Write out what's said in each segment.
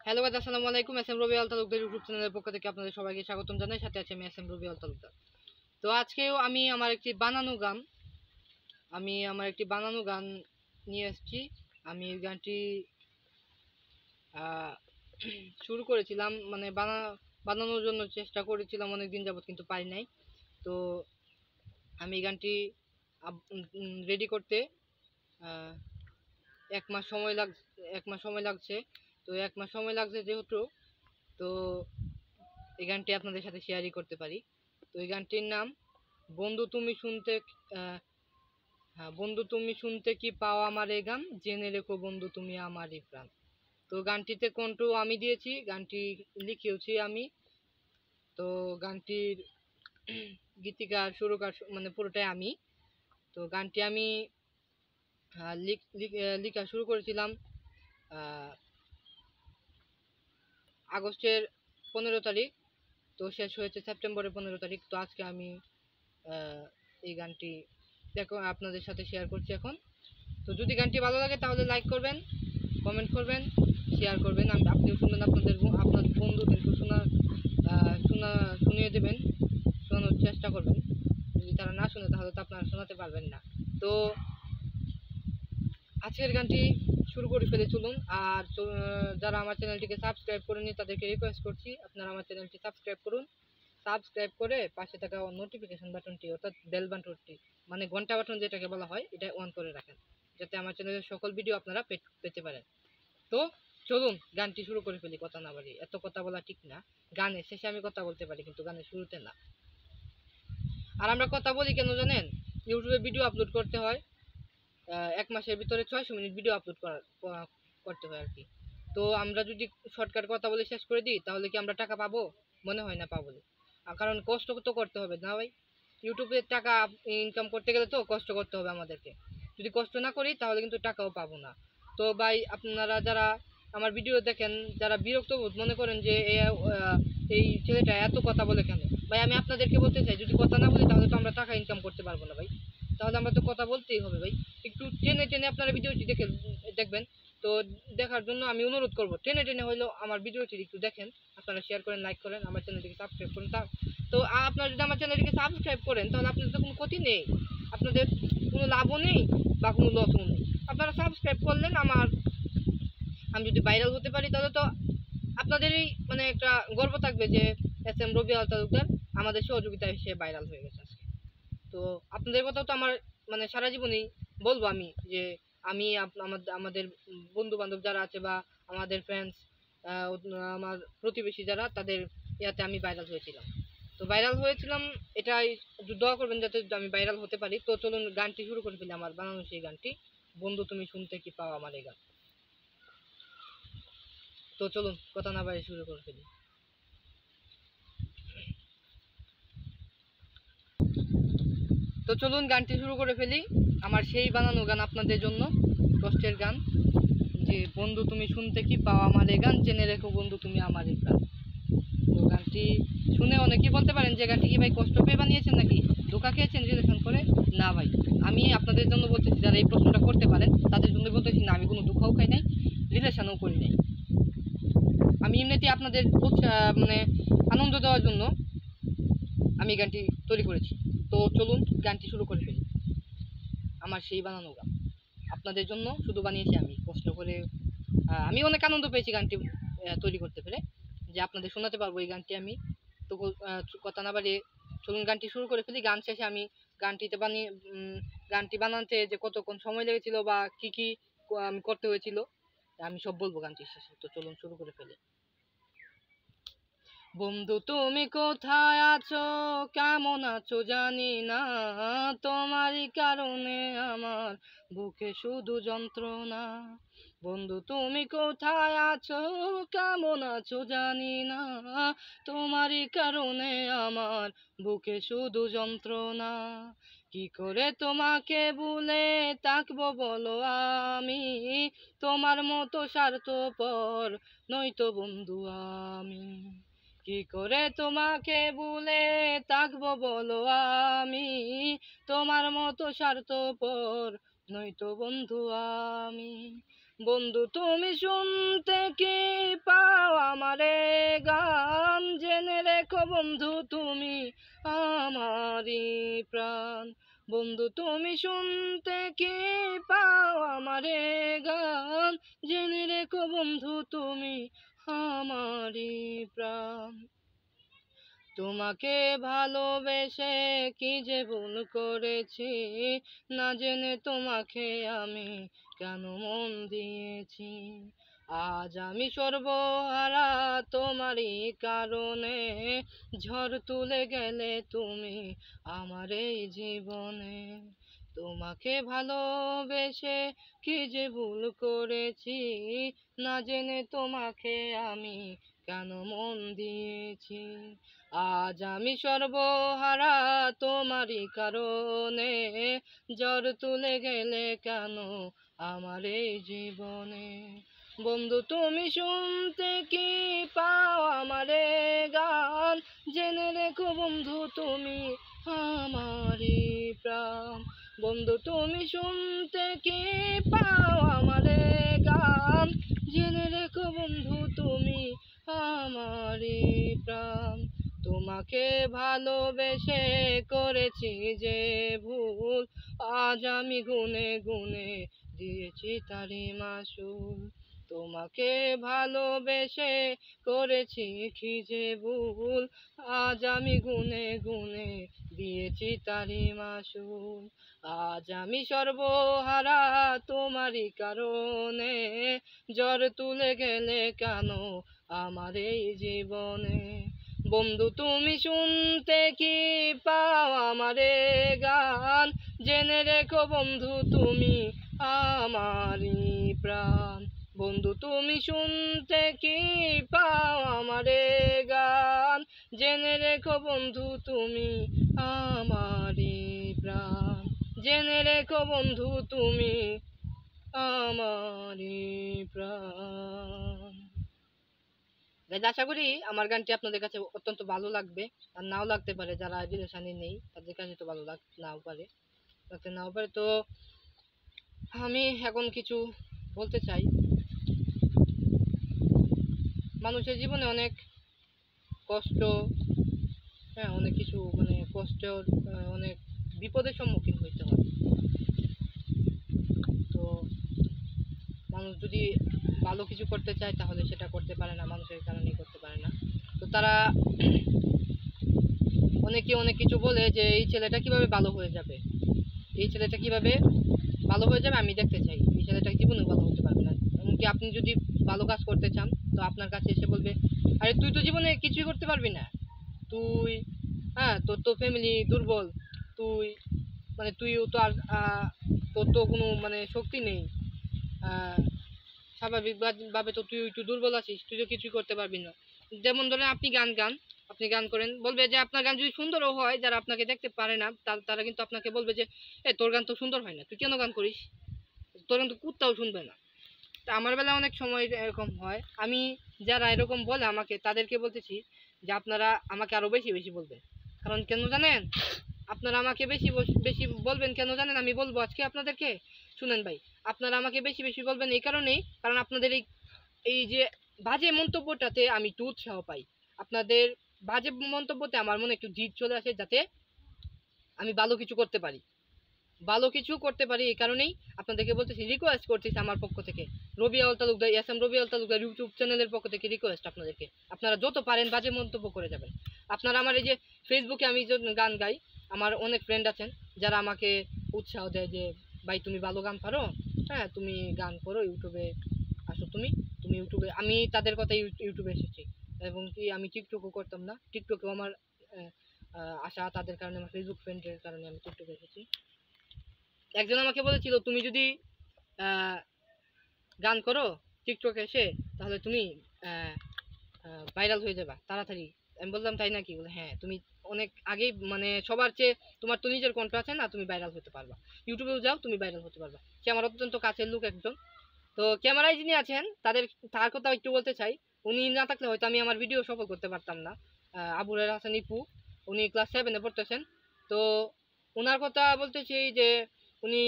Hello guys, আসসালামু আলাইকুম। SM রবি আল Talukdar YouTube চ্যানেলের পক্ষ থেকে আপনাদের সবাইকে স্বাগতম জানাই। সাথে আছে আমি এসএম রবি আল তালুকদার। তো আজকেও আমি আমার একটি বানানো গান নিয়ে এসেছি। আমি এই গানটি আহ, শুরু করেছিলাম, মানে বানানোর জন্য চেষ্টা করেছিলাম অনেক দিন যাবত, কিন্তু পারি নাই। তো আমি এই গানটি রেডি করতে আহ, 1 মাস সময় লাগছে। তো 1 মাস সময় লাগছে যেহেতু, তো এই গানটি আপনাদের সাথে শেয়ারই করতে পারি। তো এই গানটির নাম বন্ধু তুমি শুনতে আহ, হ্যাঁ, বন্ধু তুমি শুনতে কি পাও আমার এই গান, জেনে রেখো বন্ধু তুমি আমারই প্রাণ। তো গানটিতে কণ্ঠ আমি দিয়েছি, গানটি লিখেওছি আমি। তো গানটির গীতিকার সুরকার মানে পুরোটাই আমি। তো গানটি আমি লেখা শুরু করেছিলাম আহ, আগস্টের 15 তারিখ। তো শেষ হয়েছে সেপ্টেম্বরের 15 তারিখ। তো আজকে আমি আহ, এই গানটি দেখো আপনাদের সাথে শেয়ার করছি এখন। তো যদি গানটি ভালো লাগে তাহলে লাইক করবেন, কমেন্ট করবেন, শেয়ার করবেন। আপনিও শুনবেন, আপনার বন্ধুদেরকে শুনিয়ে দেবেন, শোনানোর চেষ্টা করবেন। যদি তারা না শুনে তাহলে তো আপনারা শোনাতে পারবেন না। তো আজকের গানটি শুরু করে ফেলে চলুন। আর যারা আমার চ্যানেলটিকে সাবস্ক্রাইব করেনি তাদেরকে রিকোয়েস্ট করছি আপনারা আমার চ্যানেলটি সাবস্ক্রাইব করুন। সাবস্ক্রাইব করে পাশে থাকা নোটিফিকেশন বাটনটি অর্থাৎ বেল বাটনটি, মানে ঘন্টা বাটন যেটাকে বলা হয়, এটা অন করে রাখেন, যাতে আমার চ্যানেলের সকল ভিডিও আপনারা পেতে পারেন। তো চলুন গানটি শুরু করে ফেলি, কথা না বাড়ি। এত কথা বলা ঠিক না। গানের শেষে আমি কথা বলতে পারি, কিন্তু গানের শুরুতে না। আর আমরা কথা বলি কেন জানেন? ইউটিউবে ভিডিও আপলোড করতে হয়, 1 মাসের ভিতরে 600 মিনিট ভিডিও আপলোড করতে হয় আর কি। তো আমরা যদি শর্টকাট কথা বলে শেষ করে দিই তাহলে কি আমরা টাকা পাবো? মনে হয় না পাবো। কারণ কষ্ট তো করতে হবে না ভাই। ইউটিউবে টাকা ইনকাম করতে গেলে তো কষ্ট করতে হবে আমাদেরকে। যদি কষ্ট না করি তাহলে কিন্তু টাকাও পাবো না। তো ভাই, আপনারা যারা আমার ভিডিও দেখেন, যারা বিরক্ত বোধ মনে করেন যে এই ছেলেটা এত কথা বলে কেন, ভাই আমি আপনাদেরকে বলতে চাই, যদি কথা না বলি তাহলে তো আমরা টাকা ইনকাম করতে পারবো না ভাই। তাহলে আমরা তো কথা বলতেই হবে ভাই। একটু টেনে টেনে আপনারা ভিডিওটি দেখবেন। তো দেখার জন্য আমি অনুরোধ করবো, টেনে টেনে হলেও আমার ভিডিওটি একটু দেখেন। আপনারা শেয়ার করেন, লাইক করেন, আমার চ্যানেলটিকে সাবস্ক্রাইব করেন। তো আপনারা যদি আমার চ্যানেলটিকে সাবস্ক্রাইব করেন তাহলে আপনাদের তো কোনো ক্ষতি নেই, আপনাদের কোনো লাভও নেই বা কোনো লসও নেই। আপনারা সাবস্ক্রাইব করলেন, আমি যদি ভাইরাল হতে পারি তাহলে তো আপনাদেরই মানে একটা গর্ব থাকবে যে এসএম রবি আল তালুকদার আমাদের সহযোগিতায় সে ভাইরাল হয়ে গেছে আজকে। তো আপনাদের কথাও তো আমার মানে সারা জীবনেই বলবো আমি, যে আমি আমাদের বন্ধু বান্ধব যারা আছে বা আমাদের ফ্রেন্ডস, আমার প্রতিবেশী যারা, তাদের ইয়াতে আমি ভাইরাল হয়েছিলাম। তো ভাইরাল হয়েছিলাম, এটাই দোয়া করবেন যাতে আমি ভাইরাল হতে পারি। তো চলুন গানটি শুরু করে ফেলি, আমার বানানো সেই গানটি, বন্ধু তুমি শুনতে কি পাও আমার এই গান। তো চলুন কথা না বাড়িয়ে শুরু করে ফেলি। তো চলুন গানটি শুরু করে ফেলি, আমার সেই বানানো গান আপনাদের জন্য, কষ্টের গান, যে বন্ধু তুমি শুনতে কি পাও আমার এই গান, জেনে রেখো বন্ধু তুমি আমার এই গান। তো গানটি শুনে অনেকেই বলতে পারেন যে গানটি কি ভাই কষ্ট পেয়ে বানিয়েছেন নাকি, ধোকা খেয়েছেন রিলেশন করে। না ভাই, আমি আপনাদের জন্য বলতেছি, যারা এই প্রশ্নটা করতে পারেন তাদের জন্য বলতেছি, না আমি কোনো দুঃখও খাই নাই, রিলেশনও করি নাই। আমি এমনিতেই আপনাদের মানে আনন্দ দেওয়ার জন্য আমি গানটি তৈরি করেছি। তো চলুন গানটি শুরু করে ফেলি, আমার সেই বানানো গান, আপনাদের জন্য শুধু বানিয়েছি আমি কষ্ট করে। আমি অনেক আনন্দ পেয়েছি গানটি তৈরি করতে পেরে, যে আপনাদের শোনাতে পারবো এই গানটি আমি। তো কথা না বাড়িয়ে চলুন গানটি শুরু করে ফেলি। গান শেষে আমি গানটি বানাতে যে কতক্ষণ সময় লেগেছিল বা কি কি আমি করতে হয়েছিল আমি সব বলবো গানটির শেষে। তো চলুন শুরু করে ফেলি। বন্ধু তুমি কোথায় আছো, কেমন আছো জানি না, তোমারই কারণে আমার বুকে শুধু যন্ত্রণা। বন্ধু তুমি কোথায় আছো, কেমন আছো জানি না, তোমারই কারণে আমার বুকে শুধু যন্ত্রণা। কি করে তোমাকে ভুলে থাকবো বলো আমি, তোমার মতো স্বার্থপর নয়তো বন্ধু আমি। কি করে তোমাকে ভুলে থাকবো বলো আমি, তোমার মতো স্বার্থপর নয়তো বন্ধু আমি। বন্ধু তুমি শুনতে কি পাও গান, জেনে রেখো বন্ধু তুমি আমারই প্রাণ। বন্ধু তুমি শুনতে কি পাও আমারে গান, জেনে রেখো বন্ধু তুমি আমারই প্রাণ। তোমাকে ভালোবেসে কি যে ভুল করেছি, না জেনে তোমাকে আমি কেন মন দিয়েছি। আজ আমি সর্বহারা তোমারই কারণে, ঝড় তুলে গেলে তুমি আমার এই জীবনে। তোমাকে ভালোবেসে কি যে ভুল করেছি, না জেনে তোমাকে আমি কেন মন দিয়েছি। আজ আমি সর্বহারা তোমারই কারণে, ঝড় তুলে গেলে কেন আমার এই জীবনে। বন্ধু তুমি শুনতে কি পাও আমারে গান, জেনে রেখো বন্ধু তুমি আমারই প্রাণ। বন্ধু তুমি শুনতে কি পাও আমারে গান, জেনে রেখো বন্ধু তুমি আমারই প্রাণ। তোমাকে ভালোবেসে করেছি যে ভুল, আজ আমি গুনে গুনে দিয়েছি তারই মাসুল। তোমাকে ভালোবেসে করেছি কি যে ভুল, আজ আমি গুনে গুনে দিয়েছি তারই মাসুল। আজ আমি সর্বহারা তোমারই কারণে, ঝড় তুলে গেলে কেন আমার এই জীবনে। বন্ধু তুমি শুনতে কি পাও আমারে গান, জেনে রেখো বন্ধু তুমি আমারই প্রাণ। বন্ধু তুমি শুনতে কি পাও আমারে গান, জেনে রেখো বন্ধু তুমি আমারই প্রাণ। জেনে রেখো বন্ধু তুমি আমারই প্রাণ। আশা করি আমার গানটি আপনাদের কাছে অত্যন্ত ভালো লাগবে, আর নাও লাগতে পারে। যারা রিলেশনে নেই তাদের কাছে তো ভালো নাও পারে, লাগতে নাও পারে। তো আমি এখন কিছু বলতে চাই। মানুষের জীবনে অনেক কষ্ট, হ্যাঁ অনেক কিছু মানে কষ্টের, অনেক বিপদের সম্মুখীন হইতে হয়। তো মানুষ যদি ভালো কিছু করতে চায় তাহলে সেটা করতে পারে না, মানুষের কারণেই করতে পারে না। তো তারা অনেকে অনেক কিছু বলে যে এই ছেলেটা কিভাবে ভালো হয়ে যাবে, এই ছেলেটা কিভাবে ভালো হয়ে যাবে আমি দেখতে চাই। এই ছেলেটা জীবনে ভালো হতে পারবে না। এমনকি আপনি যদি ভালো কাজ করতে চান তো আপনার কাছে এসে বলবে, আরে তুই তো জীবনে কিছুই করতে পারবি না, তুই হ্যাঁ তোর তো ফ্যামিলি দুর্বল, তুই মানে তুইও তো আর তোর তো কোনো মানে শক্তি নেই, স্বাভাবিকভাবে তো তুই একটু দুর্বল আছিস, তুই তো কিছুই করতে পারবি না। যেমন ধরেন আপনি গান করেন, বলবে যে আপনার গান যদি সুন্দরও হয়, যারা আপনাকে দেখতে পারে না তারা কিন্তু আপনাকে বলবে যে এ তোর গান তো সুন্দর হয় না, তুই কেন গান করিস, তোর গান তো কুত্তাও শুনবে না। তা আমার বেলা অনেক সময় এরকম হয়। আমি যারা এরকম বলে আমাকে তাদেরকে বলতেছি যে আপনারা আমাকে আরো বেশি বেশি বলবেন। কারণ কেন জানেন, আপনারা আমাকে বেশি বেশি বলবেন কেন জানেন, আমি বলবো আজকে আপনাদেরকে। শুনেন ভাই, আপনারা আমাকে বেশি বেশি বলবেন এই কারণেই, কারণ আপনাদের এই যে বাজে মন্তব্যটাতে আমি একটু উৎসাহ পাই। আপনাদের বাজে মন্তব্যতে আমার মনে একটু জিদ চলে আসে, যাতে আমি ভালো কিছু করতে পারি, এই কারণেই আপনাদেরকে বলতেছি, রিকোয়েস্ট করতেছি আমার পক্ষ থেকে, রবিউল তালুকদার রবিউল তালুকদার ইউটিউব চ্যানেলের পক্ষ থেকে রিকোয়েস্ট আপনাদেরকে, আপনারা যত পারেন বাজে মন্তব্য করে যাবেন। আপনারা আমার এই যে ফেসবুকে আমি যে গান গাই, আমার অনেক ফ্রেন্ড আছেন যারা আমাকে উৎসাহ দেয় যে ভাই তুমি ভালো গান পারো, হ্যাঁ তুমি গান করো, ইউটিউবে আসো, তুমি তুমি ইউটিউবে। আমি তাদের কথা ইউটিউবে এসেছি, এবং কি আমি টিকটকও করতাম না, টিকটকেও আমার আশা, তাদের কারণে আমার ফেসবুক ফ্রেন্ডের কারণে আমি টিকটকে এসেছি। একজন আমাকে বলেছিল তুমি যদি গান করো টিকটকে এসে, তাহলে তুমি ভাইরাল হয়ে যাবা তাড়াতাড়ি। আমি বললাম তাই নাকি, বলে হ্যাঁ তুমি অনেক আগেই মানে সবার চেয়ে তোমার তো নিজের কণ্ঠ আছে না, তুমি ভাইরাল হতে পারবা, ইউটিউবেও যাও তুমি ভাইরাল হতে পারবা। সে আমার অত্যন্ত কাছের লোক একজন। তো ক্যামেরায় যিনি আছেন তার কথা একটু বলতে চাই। উনি না থাকলে হয়তো আমি আমার ভিডিও সফল করতে পারতাম না। আবুল হাসান ইপু, উনি ক্লাস 7-এ পড়তেছেন। তো ওনার কথা বলতেছি যে উনি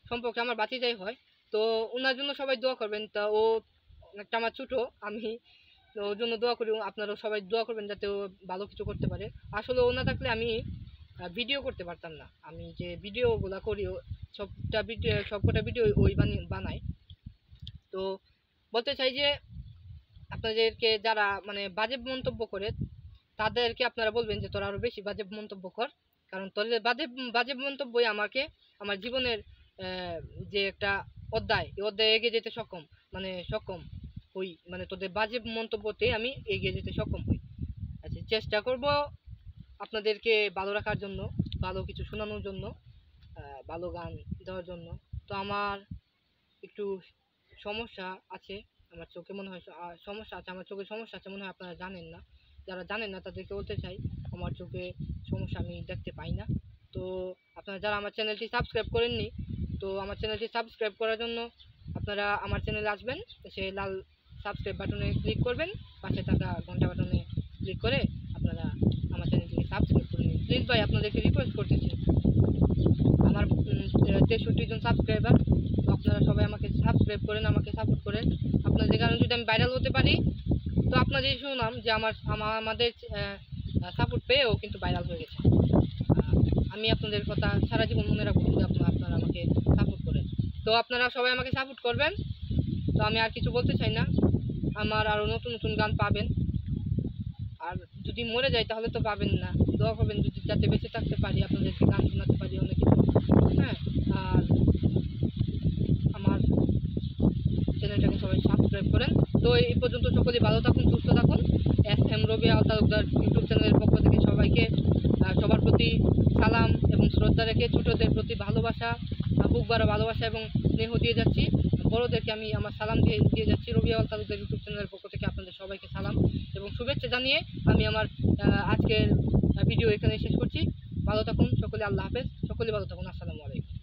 সম্পর্কে আমার বাতিজাই হয়। তো ওনার জন্য সবাই দোয়া করবেন। তা ও একটা আমার ছোট, আমি তো ওর জন্য দোয়া করি, আপনারাও সবাই দোয়া করবেন যাতে ও ভালো কিছু করতে পারে। আসলে ও না থাকলে আমি ভিডিও করতে পারতাম না। আমি যে ভিডিওগুলো করি সবকটা ভিডিও ওই বানায়। তো বলতে চাই যে আপনাদেরকে যারা মানে বাজে মন্তব্য করে তাদেরকে আপনারা বলবেন যে তোরা আরো বেশি বাজে মন্তব্য কর, কারণ তোদের বাজে বাজে মন্তব্যই আমাকে আমার জীবনের যে একটা অধ্যায়, এই অধ্যায়ে এগিয়ে যেতে সক্ষম হই। মানে তোদের বাজে মন্তব্যতে আমি এগিয়ে যেতে সক্ষম হই। আচ্ছা, চেষ্টা করব আপনাদেরকে ভালো রাখার জন্য, ভালো কিছু শোনানোর জন্য, ভালো গান দেওয়ার জন্য। তো আমার একটু সমস্যা আছে, আমার চোখে মনে হয় সমস্যা আছে, আমার চোখে সমস্যা আছে মনে হয়, আপনারা জানেন না। যারা জানেন না তাদেরকে বলতে চাই আমার চোখে সমস্যা, আমি দেখতে পাই না। তো আপনারা যারা আমার চ্যানেলটি সাবস্ক্রাইব করেননি, তো আমার চ্যানেলটি সাবস্ক্রাইব করার জন্য আপনারা আমার চ্যানেলে আসবেন, সে লাল সাবস্ক্রাইব বাটনে ক্লিক করবেন, পাশে থাকা ঘন্টা বাটনে ক্লিক করে আপনারা আমার চ্যানেলটিকে সাবস্ক্রাইব করে নিন। প্লিজ ভাই, আপনাদেরকে রিকোয়েস্ট করতেছি, আমার 63 জন সাবস্ক্রাইবার, তো আপনারা সবাই আমাকে সাবস্ক্রাইব করেন, আমাকে সাপোর্ট করেন। আপনাদের কারণে যদি আমি ভাইরাল হতে পারি, তো আপনাদের শুনলাম যে আমাদের সাপোর্ট পেয়েও কিন্তু ভাইরাল হয়ে গেছে। আমি আপনাদের কথা সারা জীবন মনে রাখবো যে আপনারা আমাকে সাপোর্ট করেন। তো আপনারা সবাই আমাকে সাপোর্ট করবেন। তো আমি আর কিছু বলতে চাই না, আমার আরও নতুন নতুন গান পাবেন। আর যদি মরে যাই তাহলে তো পাবেন না, দোয়া করবেন যদি যাতে বেঁচে থাকতে পারি, আপনাদেরকে গান শোনাতে পারি অনেক কিছু। হ্যাঁ, আর আমার চ্যানেলটাকে সবাই সাবস্ক্রাইব করেন। তো এই পর্যন্ত সকলেই ভালো থাকুন, সুস্থ থাকুন। SM রবিয়া তালুকদার ইউটিউব চ্যানেলের পক্ষ থেকে সবাইকে সবার প্রতি সালাম এবং শ্রদ্ধা রেখে ছোটদের প্রতি ভালোবাসা, বুক ভরা ভালোবাসা এবং স্নেহ দিয়ে যাচ্ছি। বড়দেরকে আমি আমার সালাম দিয়ে যাচ্ছি। রবিয়া তালুকদার ইউটিউব চ্যানেলের পক্ষ থেকে আপনাদের সবাইকে সালাম এবং শুভেচ্ছা জানিয়ে আমি আমার আজকের ভিডিও এখানে শেষ করছি। ভালো থাকুন সকলে, আল্লাহ হাফেজ, সকলে ভালো থাকুন, আসসালামু আলাইকুম।